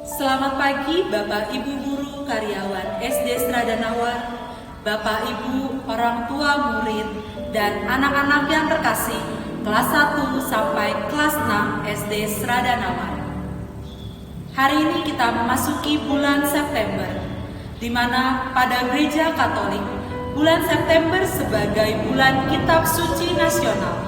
Selamat pagi Bapak Ibu Guru karyawan SD Stradanawar, Bapak Ibu orang tua murid, dan anak-anak yang terkasih kelas 1 sampai kelas 6 SD Stradanawar. Hari ini kita memasuki bulan September, di mana pada Gereja Katolik, bulan September sebagai bulan Kitab Suci Nasional.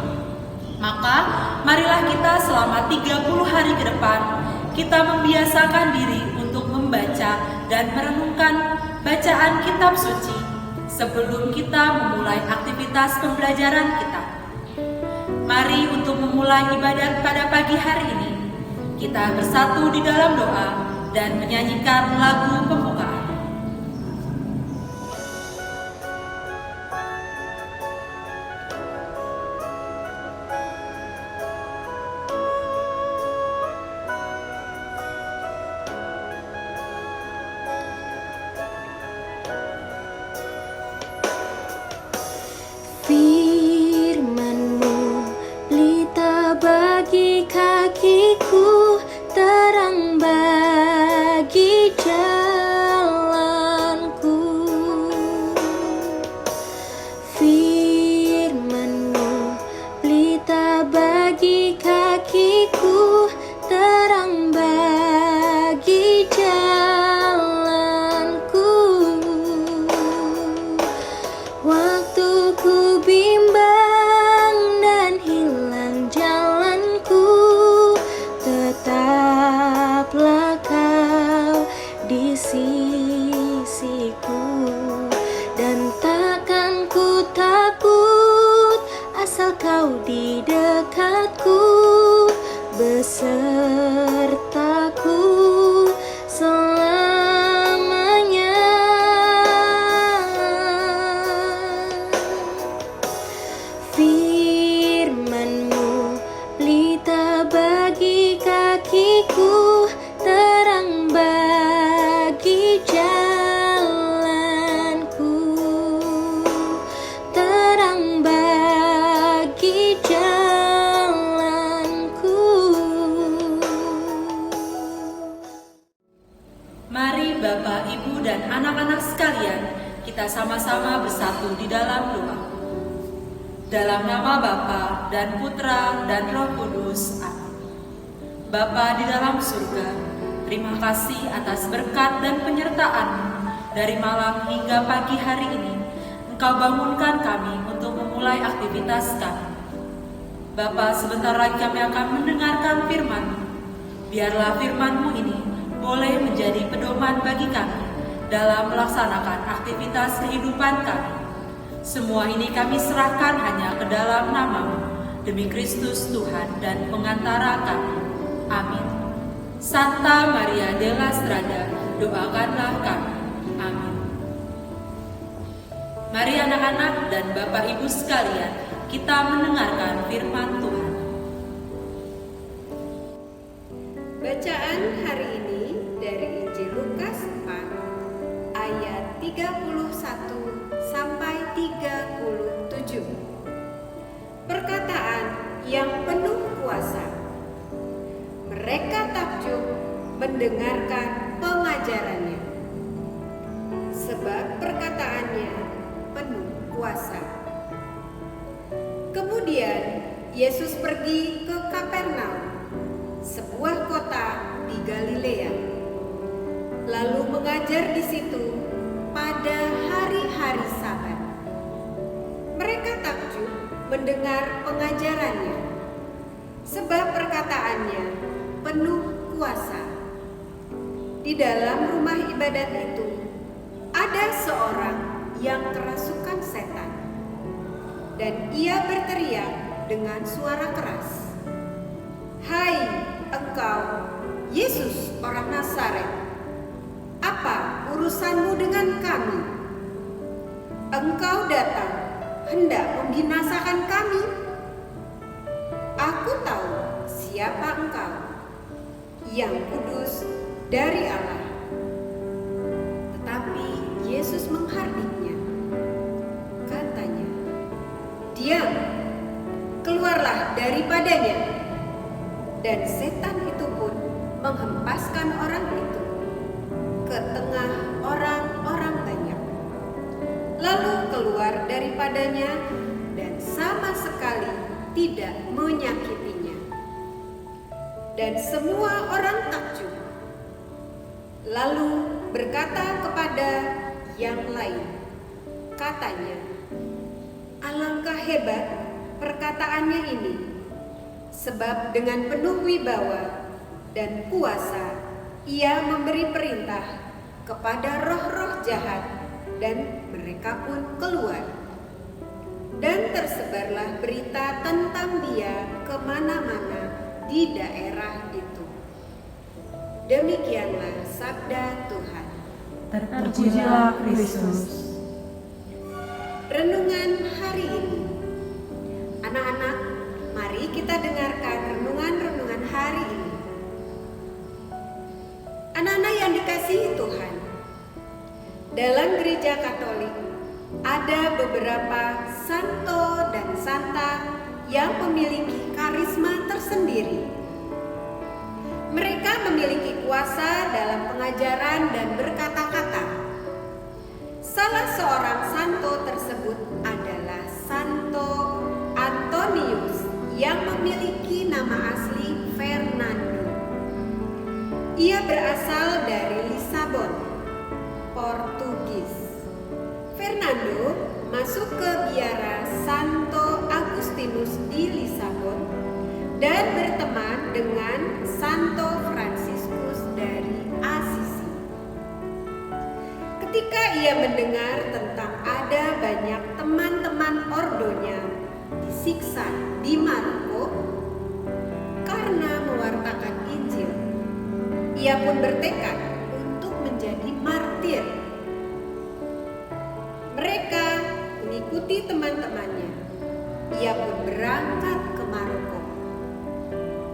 Maka, marilah kita selama 30 hari ke depan, kita membiasakan diri untuk membaca dan merenungkan bacaan kitab suci sebelum kita memulai aktivitas pembelajaran kita. Mari untuk memulai ibadat pada pagi hari ini, kita bersatu di dalam doa dan menyanyikan lagu pembukaan. Firman-Mu pelita bagi kakiku, terang bagi jalanku. Firman-Mu pelita bagi kakiku, terang bagi jalanku. Waktu ku bimbang dan hilang jalanku, tetaplah Kau di sisiku, dan takkan ku takut asal Kau di dekatku, besertaku selamanya. Firman-Mu pelita bagi kakiku, terang bagi jalanku, terang bagi jalanku. Mari Bapak, Ibu, dan anak-anak sekalian, kita sama-sama bersatu di dalam doa. Dalam nama Bapa dan Putra dan Roh Kudus. Amin. Bapa di dalam surga, terima kasih atas berkat dan penyertaan-Mu dari malam hingga pagi hari ini. Engkau bangunkan kami untuk memulai aktivitas kami. Bapa, sebentar lagi kami akan mendengarkan firman-Mu. Biarlah firman-Mu ini boleh menjadi pedoman bagi kami dalam melaksanakan aktivitas kehidupan kami. Semua ini kami serahkan hanya ke dalam nama-Mu, demi Kristus Tuhan dan pengantara kami. Amin. Santa Maria della Strada, doakanlah kami. Amin. Mari anak-anak dan Bapak Ibu sekalian, kita mendengarkan firman Tuhan. Bacaan hari ini dari Injil Lukas 4 ayat 31 sampai 37. Perkataan yang penuh kuasa. Mereka takjub mendengarkan pengajarannya, sebab perkataannya penuh kuasa. Kemudian Yesus pergi ke Kapernaum, sebuah kota di Galilea, lalu mengajar di situ pada hari-hari Sabat. Mereka takjub mendengar pengajarannya, sebab perkataannya penuh kuasa. Di dalam rumah ibadat itu ada seorang yang kerasukan setan, dan ia berteriak dengan suara keras, "Hai engkau, Yesus orang Nazaret, apa urusanmu dengan kami? Engkau datang hendak membinasakan kami? Aku tahu siapa engkau, yang kudus dari Allah." Tetapi Yesus menghardiknya. Katanya, "Diam, keluarlah daripadanya." Dan setan itu pun menghempaskan orang itu, daripadanya dan sama sekali tidak menyakitinya. Dan semua orang takjub. Lalu berkata kepada yang lain, katanya, "Alangkah hebat perkataannya ini, sebab dengan penuh wibawa dan kuasa ia memberi perintah kepada roh-roh jahat dan mereka pun keluar." Dan tersebarlah berita tentang dia kemana-mana di daerah itu. Demikianlah sabda Tuhan. Terpujilah Kristus. Renungan hari ini. Anak-anak, mari kita dengarkan renungan-renungan hari ini. Anak-anak yang dikasihi Tuhan, dalam gereja Katolik ada beberapa santo dan santa yang memiliki karisma tersendiri. Mereka memiliki kuasa dalam pengajaran dan berkata-kata. Salah seorang santo tersebut adalah Santo Antonius yang memiliki nama asli Fernando. Ia berasal dari Lisabon, Portugis. Fernando masuk ke biara Santo Agustinus di Lisabon dan berteman dengan Santo Fransiskus dari Assisi. Ketika ia mendengar tentang ada banyak teman-teman ordonya disiksa di Maroko karena mewartakan Injil, ia pun bertekad untuk menjadi martir. Mereka mengikuti teman-temannya. Ia pun berangkat ke Maroko.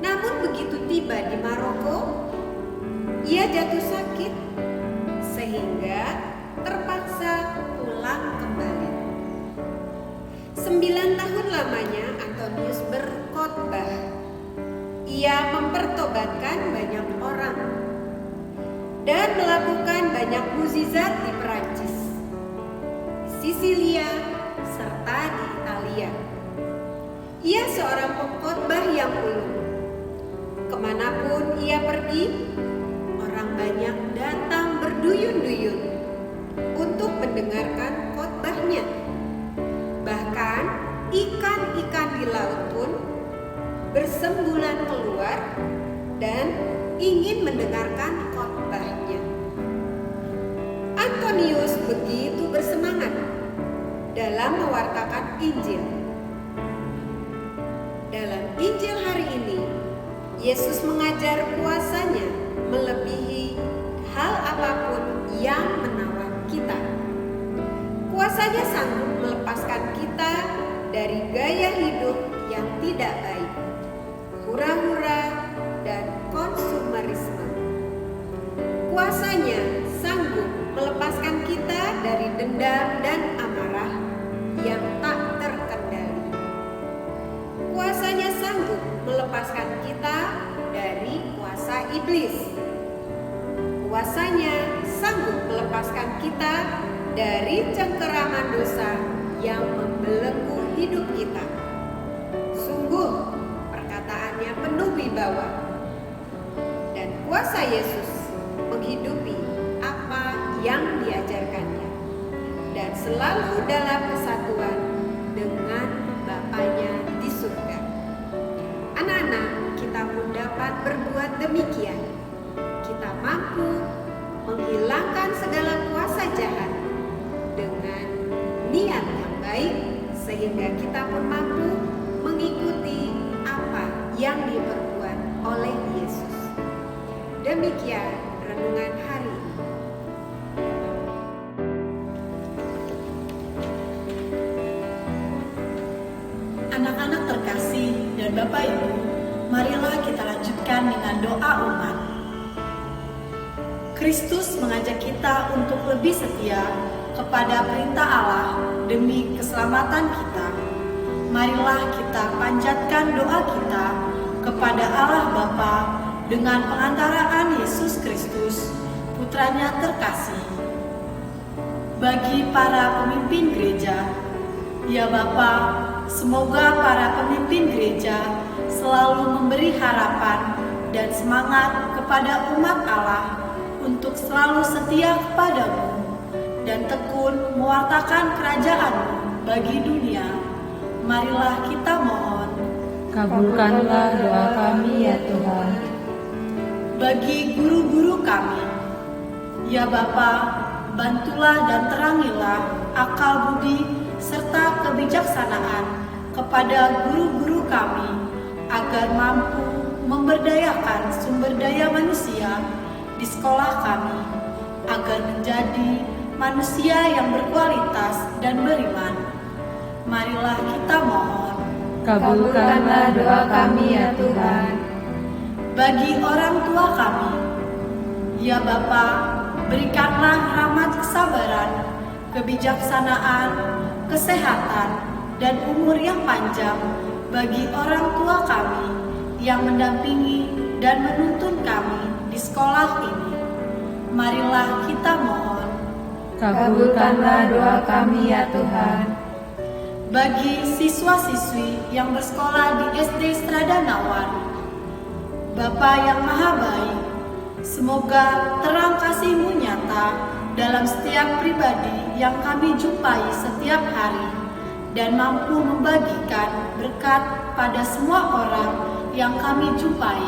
Namun begitu tiba di Maroko, ia jatuh sakit sehingga terpaksa pulang kembali. 9 tahun lamanya Antonius berkhotbah. Ia mempertobatkan banyak orang dan melakukan banyak mukjizat di Perancis, Sisilia, serta di Italia. Ia seorang pengkhotbah yang ulung. Kemanapun ia pergi, orang banyak datang berduyun-duyun untuk mendengarkan khotbahnya. Bahkan ikan-ikan di laut pun bersembulan keluar dan ingin mendengarkan khotbahnya. Antonius begitu bersemangat dalam mewartakan Injil. Dalam Injil hari ini, Yesus mengajar kuasanya melebihi hal apapun yang menawan kita. Kuasanya sanggup melepaskan kita dari gaya hidup yang tidak baik, hura-hura, dan konsumerisme. Kuasanya sanggup melepaskan kita dari dendam dan amarah yang tak terkendali. Kuasanya sanggup melepaskan kita dari kuasa iblis. Kuasanya sanggup melepaskan kita dari cengkeraman dosa yang membelenggu hidup kita. Sungguh perkataannya penuh wibawa. Dan kuasa Yesus menghidupi apa yang diajarkannya dan selalu dalam kesatuan dengan Bapanya di surga. Anak-anak, kita pun dapat berbuat demikian. Kita mampu menghilangkan segala kuasa jahat dengan niat yang baik, sehingga kita pun mampu mengikuti apa yang diperbuat oleh Yesus. Demikian renungan hari ini. Anak-anak terkasih dan Bapak Ibu, marilah kita lanjutkan dengan doa umat. Kristus mengajak kita untuk lebih setia kepada perintah Allah demi keselamatan kita. Marilah kita panjatkan doa kita kepada Allah Bapa dengan pengantaraan Yesus Kristus, Putranya terkasih. Bagi para pemimpin gereja, Ya Bapa, semoga para pemimpin gereja selalu memberi harapan dan semangat kepada umat Allah untuk selalu setia kepadamu dan tekun mewartakan kerajaan-Mu bagi dunia. Marilah kita mohon. Kabulkanlah doa kami ya Tuhan. Bagi guru-guru kami, ya Bapa, bantulah dan terangilah akal budi serta kebijaksanaan kepada guru-guru kami agar mampu memberdayakan sumber daya manusia di sekolah kami agar menjadi manusia yang berkualitas dan beriman. Marilah kita mohon. Kabulkanlah doa kami ya Tuhan. Bagi orang tua kami, ya Bapa, berikanlah rahmat kesabaran, kebijaksanaan, kesehatan, dan umur yang panjang bagi orang tua kami yang mendampingi dan menuntun kami di sekolah ini. Marilah kita mohon. Kabulkanlah doa kami ya Tuhan. Bagi siswa-siswi yang bersekolah di SD Stradanawan, Bapa yang Maha Baik, semoga terang kasih-Mu nyata dalam setiap pribadi yang kami jumpai setiap hari dan mampu membagikan berkat pada semua orang yang kami jumpai.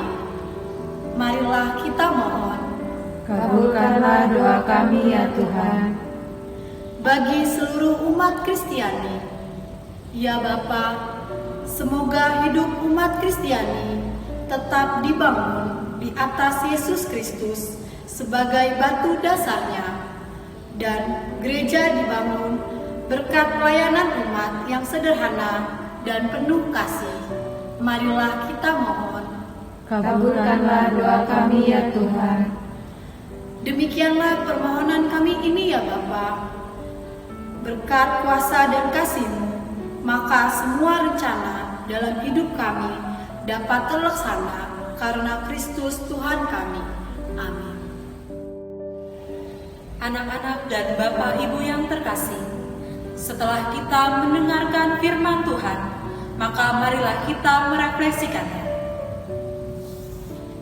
Marilah kita mohon. Kabulkanlah doa kami ya Tuhan. Bagi seluruh umat Kristiani, ya Bapa, semoga hidup umat Kristiani tetap dibangun di atas Yesus Kristus sebagai batu dasarnya, dan gereja dibangun berkat pelayanan umat yang sederhana dan penuh kasih. Marilah kita mohon. Kabulkanlah doa kami ya Tuhan. Demikianlah permohonan kami ini ya Bapa. Berkat kuasa dan kasih-Mu, maka semua rencana dalam hidup kami dapat terlaksana karena Kristus Tuhan kami. Amin. Anak-anak dan Bapak Ibu yang terkasih, setelah kita mendengarkan firman Tuhan, maka marilah kita merefleksikannya.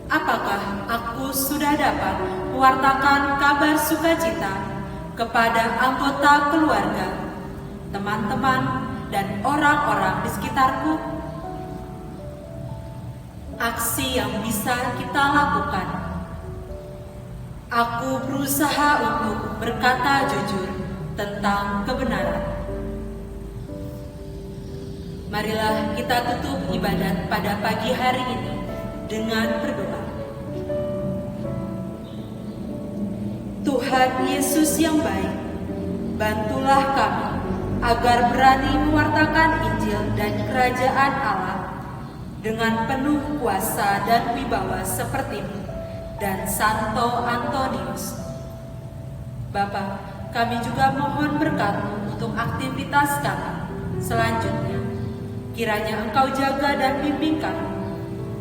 Apakah aku sudah dapat mewartakan kabar sukacita kepada anggota keluarga, teman-teman, dan orang-orang di sekitarku? Aksi yang bisa kita lakukan. Aku berusaha untuk berkata jujur tentang kebenaran. Marilah kita tutup ibadat pada pagi hari ini dengan berdoa. Tuhan Yesus yang baik, bantulah kami agar berani mewartakan Injil dan kerajaan Allah dengan penuh kuasa dan wibawa seperti-Mu dan Santo Antonius. Bapa, kami juga mohon berkat-Mu untuk aktivitas kami selanjutnya. Kiranya Engkau jaga dan bimbing kami.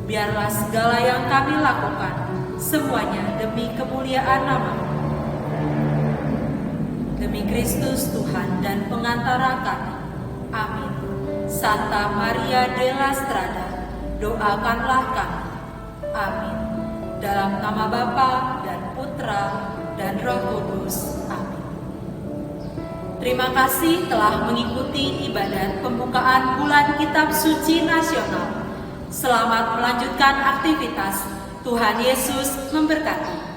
Biarlah segala yang kami lakukan semuanya demi kemuliaan nama-Mu. Demi Kristus Tuhan dan pengantara kami. Amin. Santa Maria della Strada, doakanlah kami. Amin. Dalam nama Bapa dan Putra dan Roh Kudus. Amin. Terima kasih telah mengikuti ibadat pembukaan bulan Kitab Suci Nasional. Selamat melanjutkan aktivitas. Tuhan Yesus memberkati.